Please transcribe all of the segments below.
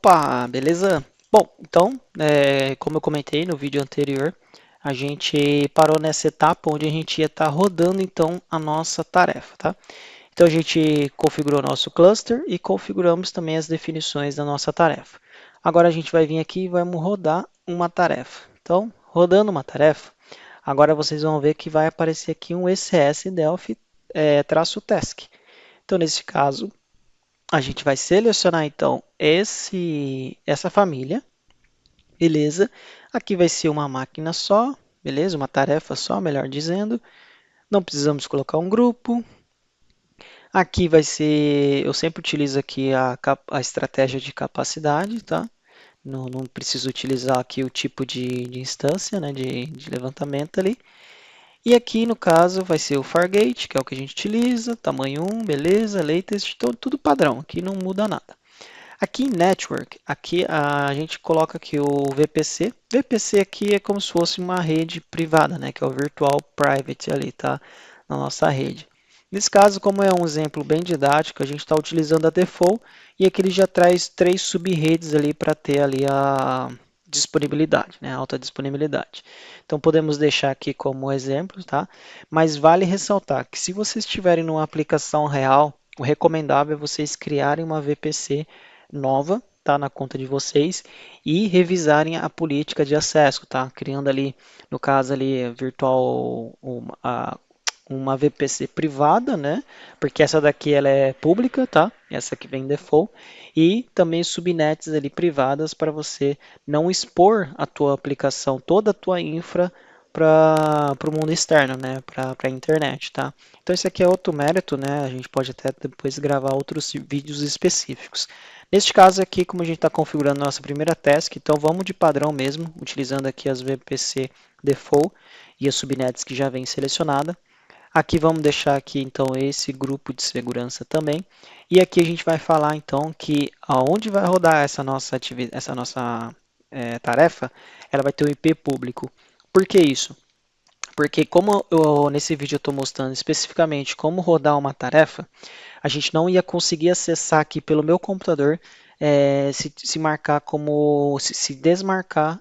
Opa, beleza? Bom, então, como eu comentei no vídeo anterior, a gente parou nessa etapa onde a gente ia estar rodando então a nossa tarefa, tá? Então a gente configurou o nosso cluster e configuramos também as definições da nossa tarefa. Agora a gente vai vir aqui e vamos rodar uma tarefa. Então, rodando uma tarefa, agora vocês vão ver que vai aparecer aqui um ECS Delphi -task. Então, nesse caso, a gente vai selecionar então essa família, beleza? Aqui vai ser uma máquina só, beleza? Uma tarefa só, melhor dizendo. Não precisamos colocar um grupo. Aqui vai ser, eu sempre utilizo aqui a estratégia de capacidade, tá? Não preciso utilizar aqui o tipo de instância, né, de levantamento ali. E aqui, no caso, vai ser o Fargate, que é o que a gente utiliza, tamanho 1, beleza, latest, então tudo padrão, aqui não muda nada. Aqui em Network, aqui a gente coloca aqui o VPC. VPC aqui é como se fosse uma rede privada, né? Que é o Virtual Private ali, tá? Na nossa rede. Nesse caso, como é um exemplo bem didático, a gente está utilizando a default e aqui ele já traz 3 sub-redes ali para ter ali a disponibilidade, né? A alta disponibilidade. Então podemos deixar aqui como exemplo, tá? Mas vale ressaltar que se vocês estiverem numa aplicação real, o recomendável é vocês criarem uma VPC nova, tá, na conta de vocês e revisarem a política de acesso, tá? Criando ali, no caso ali, virtual uma VPC privada, né? Porque essa daqui ela é pública, tá? Essa que vem default e também subnets ali privadas para você não expor a tua aplicação, toda a tua infra para o mundo externo, né? Para a internet, tá? Então esse aqui é outro mérito, né? A gente pode até depois gravar outros vídeos específicos. Neste caso aqui, como a gente está configurando nossa primeira task, então vamos de padrão mesmo, utilizando aqui as VPC default e as subnets que já vem selecionada. Aqui vamos deixar aqui então esse grupo de segurança também. E aqui a gente vai falar então que aonde vai rodar essa nossa tarefa, ela vai ter um IP público. Por que isso? Porque como nesse vídeo eu estou mostrando especificamente como rodar uma tarefa, a gente não ia conseguir acessar aqui pelo meu computador, se marcar como, se desmarcar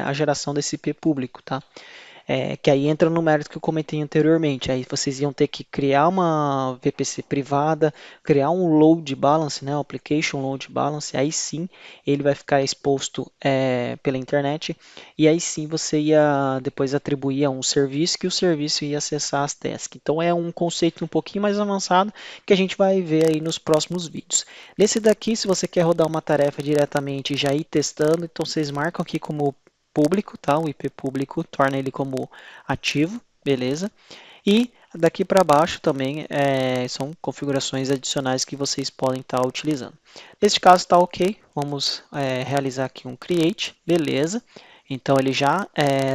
a geração desse IP público, tá? Que aí entra no mérito que eu comentei anteriormente. Aí vocês iam ter que criar uma VPC privada, criar um load balance, né, application load balance. Aí sim ele vai ficar exposto pela internet. E aí sim você ia depois atribuir a um serviço que o serviço ia acessar as tasks. Então é um conceito um pouquinho mais avançado que a gente vai ver aí nos próximos vídeos. Nesse daqui, se você quer rodar uma tarefa diretamente e já ir testando, então vocês marcam aqui como público, tá? O IP público torna ele como ativo, beleza? E daqui para baixo também são configurações adicionais que vocês podem estar utilizando. Neste caso está ok, vamos realizar aqui um create, beleza? Então ele já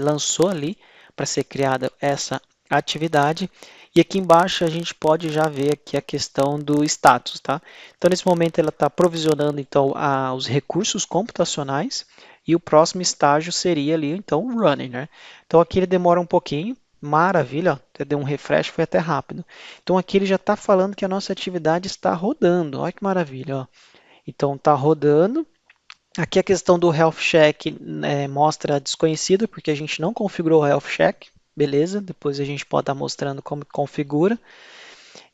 lançou ali para ser criada essa atividade. E aqui embaixo a gente pode já ver aqui a questão do status, tá? Então nesse momento ela está provisionando então os recursos computacionais e o próximo estágio seria ali então o running, né? Então aqui ele demora um pouquinho, maravilha, ó, até deu um refresh, foi até rápido. Então aqui ele já está falando que a nossa atividade está rodando, olha que maravilha, ó. Então está rodando. Aqui a questão do health check mostra desconhecido, porque a gente não configurou o health check, beleza? Depois a gente pode estar mostrando como configura.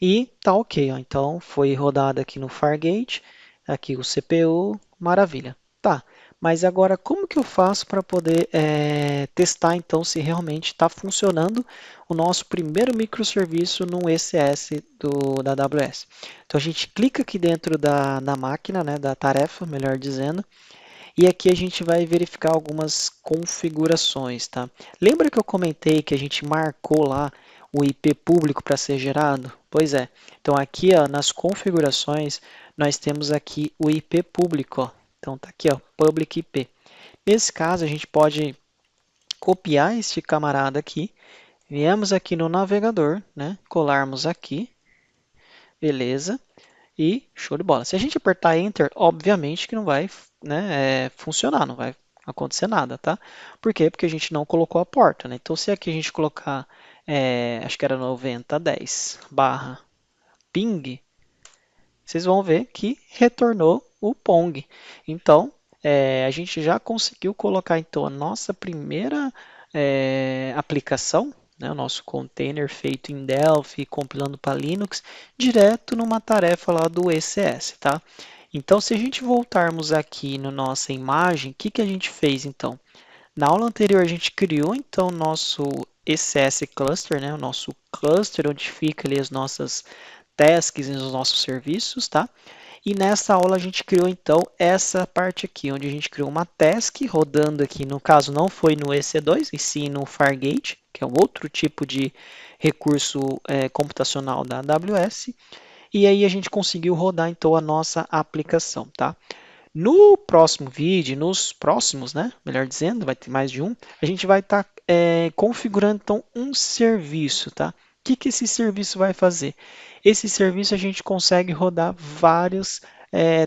E tá ok, ó. Então foi rodado aqui no Fargate, aqui o CPU, maravilha. Tá, mas agora como que eu faço para poder testar então se realmente está funcionando o nosso primeiro microserviço no ECS da AWS? Então a gente clica aqui dentro da máquina, né, da tarefa, melhor dizendo, e aqui a gente vai verificar algumas configurações, tá? Lembra que eu comentei que a gente marcou lá o IP público para ser gerado? Pois é. Então aqui, ó, nas configurações, nós temos aqui o IP público, ó. Então tá aqui, ó, public IP. Nesse caso, a gente pode copiar este camarada aqui, viemos aqui no navegador, né? Colarmos aqui, beleza? E show de bola. Se a gente apertar Enter, obviamente que não vai, né, funcionar, não vai acontecer nada, tá? Por quê? Porque a gente não colocou a porta, né? Então, se aqui a gente colocar, acho que era 9010 barra ping, vocês vão ver que retornou o Pong. Então, a gente já conseguiu colocar então a nossa primeira aplicação, né, o nosso container feito em Delphi, compilando para Linux, direto numa tarefa lá do ECS, tá? Então, se a gente voltarmos aqui na nossa imagem, o que que a gente fez então? Na aula anterior a gente criou então o nosso ECS cluster, né, o nosso cluster onde fica ali as nossas tasks e os nossos serviços, tá? E nessa aula a gente criou então essa parte aqui, onde a gente criou uma task rodando aqui, no caso não foi no EC2, e sim no Fargate, que é um outro tipo de recurso computacional da AWS, e aí a gente conseguiu rodar então a nossa aplicação, tá? No próximo vídeo, nos próximos, né, melhor dizendo, vai ter mais de um, a gente vai estar configurando então um serviço, tá? O que que esse serviço vai fazer? Esse serviço a gente consegue rodar várias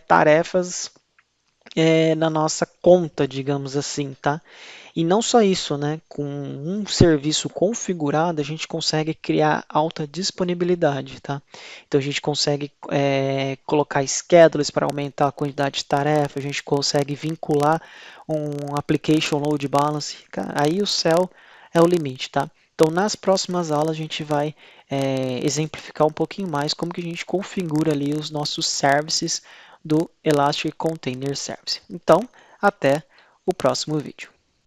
tarefas na nossa conta, digamos assim, tá? E não só isso, né? Com um serviço configurado, a gente consegue criar alta disponibilidade, tá? Então a gente consegue colocar schedules para aumentar a quantidade de tarefa, a gente consegue vincular um application load balance, cara, aí o céu é o limite, tá? Então nas próximas aulas a gente vai exemplificar um pouquinho mais como que a gente configura ali os nossos services do Elastic Container Service. Então, até o próximo vídeo.